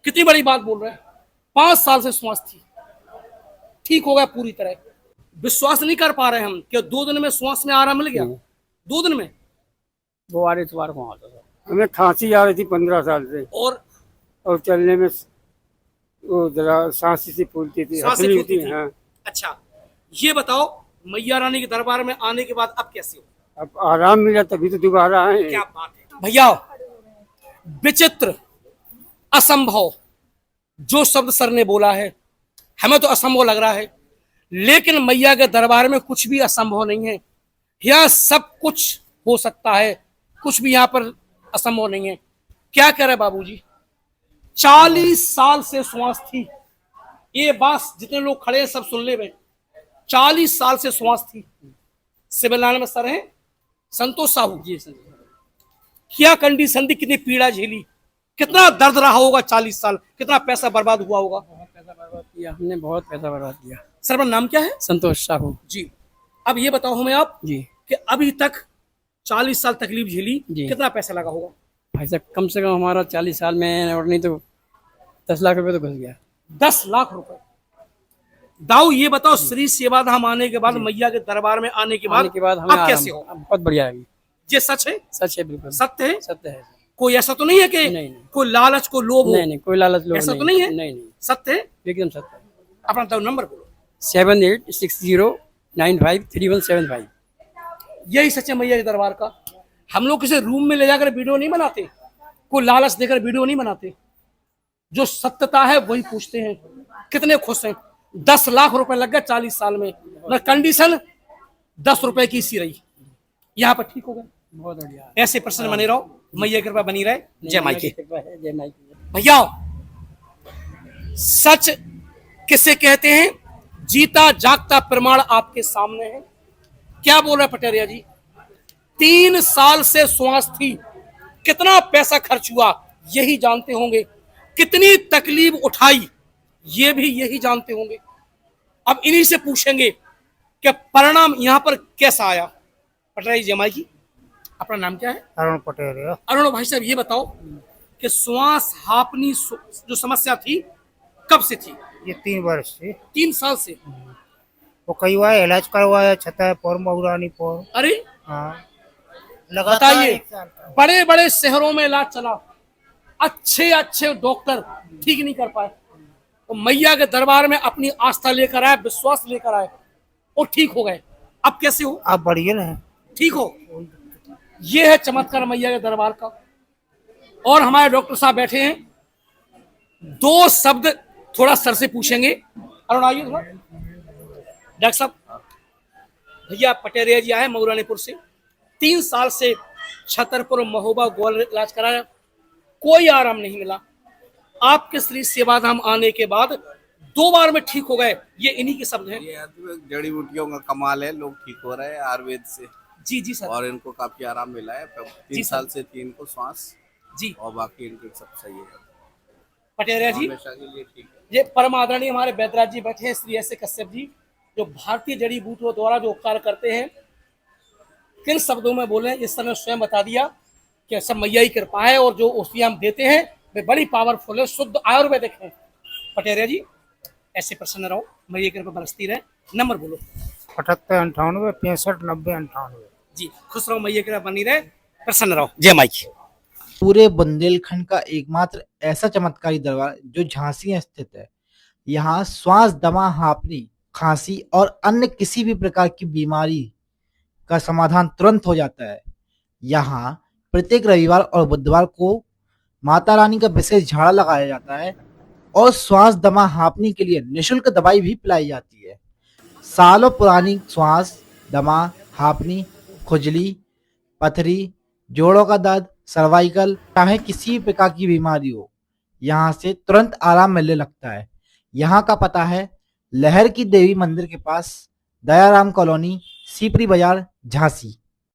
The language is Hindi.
कितनी बड़ी बात बोल रहे हैं। 5 साल से श्वास थी, ठीक हो गया पूरी तरह। विश्वास नहीं कर पा रहे हम कि 2 दिन में श्वास में आराम मिल गया। 2 दिन में। वो वाले इतवार को आता था। हमें खांसी आ रही थी 15 साल से, और चलने में वो जरा सांस सी फूलती थी, सांसें हथली फूलती थी। थी। हाँ। अच्छा, ये बताओ मैया रानी के दरबार में आने के बाद अब कैसे हो? अब आराम मिला तभी तो दोबारा आए। क्या बात है भैया, विचित्र, असंभव जो शब्द सर ने बोला है, हमें तो असंभव लग रहा है, लेकिन मैया के दरबार में कुछ भी असंभव नहीं है। यहाँ सब कुछ हो सकता है, कुछ भी यहाँ पर असंभव नहीं है। क्या कह रहे बाबूजी, 40 साल से श्वास थी। ये बात जितने लोग खड़े हैं सब सुन ले भाई, 40 साल से श्वास थी। सिविल लाइन में सर है संतोष साहू जी। क्या कंडीशन थी, कितनी पीड़ा झेली, कितना दर्द रहा होगा 40 साल, कितना पैसा बर्बाद हुआ होगा। बहुत पैसा बर्बाद किया हमने, बहुत पैसा बर्बाद किया। सर अपना नाम क्या है? संतोष साहू जी। अब ये बताओ हमें आप जी कि अभी तक 40 साल तकलीफ झेली, जी। कितना पैसा लगा होगा? भाई साहब कम से कम हमारा 40 साल में, और नहीं तो 10 लाख रुपए तो घुस गया। 10 लाख रुपए। दाऊ ये बताओ, श्री सेवाधाम आने के बाद, मैया के दरबार में आने के बाद हमें अब कैसे हो? बहुत बढ़िया है। ये सच है? सच है, बिल्कुल सत्य है? सत्य है। कोई ऐसा तो नहीं है कि नहीं। कोई लालच को लोभ हो? नहीं, कोई लालच लोग ऐसा तो नहीं है? नहीं, सत्य है? एकदम सत्य है। अपना तो नंबर बोलो। 7860953175। यही सच है मैया के दरबार का। हम लोग किसी रूम में ले जाकर वीडियो नहीं बनाते, कोई लालच देकर वीडियो नहीं बनाते, जो सत्यता है वही पूछते हैं। कितने खुश हैं। 10 लाख रुपए लग गए 40 साल में, न कंडीशन 10 रुपए की सी रही, यहाँ पर ठीक हो गए। बहुत बढ़िया। ऐसे प्रश्न बने रहो, मैया की कृपा बनी रहे। जय माई की। जय माई की। भैया सच किसे कहते हैं, जीता जागता प्रमाण आपके सामने है। क्या बोल रहे पटेरिया जी, 3 साल से श्वास थी, कितना पैसा खर्च हुआ यही जानते होंगे, कितनी तकलीफ उठाई ये भी यही जानते होंगे। अब इन्हीं से पूछेंगे कि परिणाम यहाँ पर कैसा आया। पटेरिया जी, जय माई की। अपना नाम क्या है? अरुण पटेल। अरुण भाई साहब ये बताओ कि श्वास हापनी जो समस्या थी कब से थी? ये 3 वर्ष से। 3 साल से। वो कई बार इलाज करवाया, छतापुर मऊरानी पुर। अरे हाँ, बताइए, बड़े बड़े शहरों में इलाज चला, अच्छे अच्छे डॉक्टर ठीक नहीं कर पाए, तो मैया के दरबार में अपनी आस्था लेकर आए, विश्वास लेकर आए और ठीक हो गए। अब कैसे हो? आप बढ़िया है, ठीक हो। ये है चमत्कार मैया के दरबार का। और हमारे डॉक्टर साहब बैठे हैं, 2 शब्द थोड़ा सर से पूछेंगे। अरुण आइए थोड़ा। डॉक्टर साहब, भैया पटेरिया जी आए मऊरानीपुर से, 3 साल से छतरपुर महोबा ग्वालियर इलाज कराया, कोई आराम नहीं मिला। आपके श्री सेवाधाम आने के बाद 2 बार में ठीक हो गए, ये इन्हीं के शब्द हैं। ये जड़ी बूटियों का कमाल है, लोग ठीक हो रहे हैं आयुर्वेद से। जी जी सर। और इनको काफी आराम मिला है। 3 साल से थी इनको श्वास जी, और बाकी इनके सब सही है, पटेरिया जी। हमेशा के लिए ठीक है। ये परम आदरणीय हमारे वैद्यराज जी बैठे हैं, श्री एस कश्यप जी, जो भारतीय जड़ी बूटियों द्वारा जो उपचार करते हैं। किन शब्दों में बोले इस समय स्वयं बता दिया कि सब मैया की कृपा है, और जो औषधियां हम देते हैं वे बड़ी पावरफुल है, शुद्ध आयुर्वेदिक है। पटेरिया जी ऐसे प्रसन्न रहो, मैया की कृपा बरसती रहे। नंबर बोलो। 78 98 65 90 98। जी, खुश रहो, मैया की कृपा बनी रहे, प्रसन्न रहो। जय माई की। पूरे बुंदेलखंड का एकमात्र ऐसा चमत्कारी दरबार जो झांसी में स्थित है। यहाँ श्वास, दमा, हांफनी, खांसी और अन्य किसी भी प्रकार की बीमारी का समाधान तुरंत हो जाता है। यहाँ प्रत्येक रविवार और बुधवार को माता रानी का विशेष झाड़ा लगाया जाता है और श्वास, दमा, हांफनी के लिए निःशुल्क दवाई भी पिलाई जाती है। सालों पुरानी श्वास, दमा, हांफनी, खुजली, पथरी, जोड़ों का दर्द, सर्वाइकल, चाहे किसी भी प्रकार की बीमारी हो, यहाँ से तुरंत आराम मिलने लगता है। यहाँ का पता है लहर की देवी मंदिर के पास, दयाराम कॉलोनी, सीपरी बाजार, झांसी।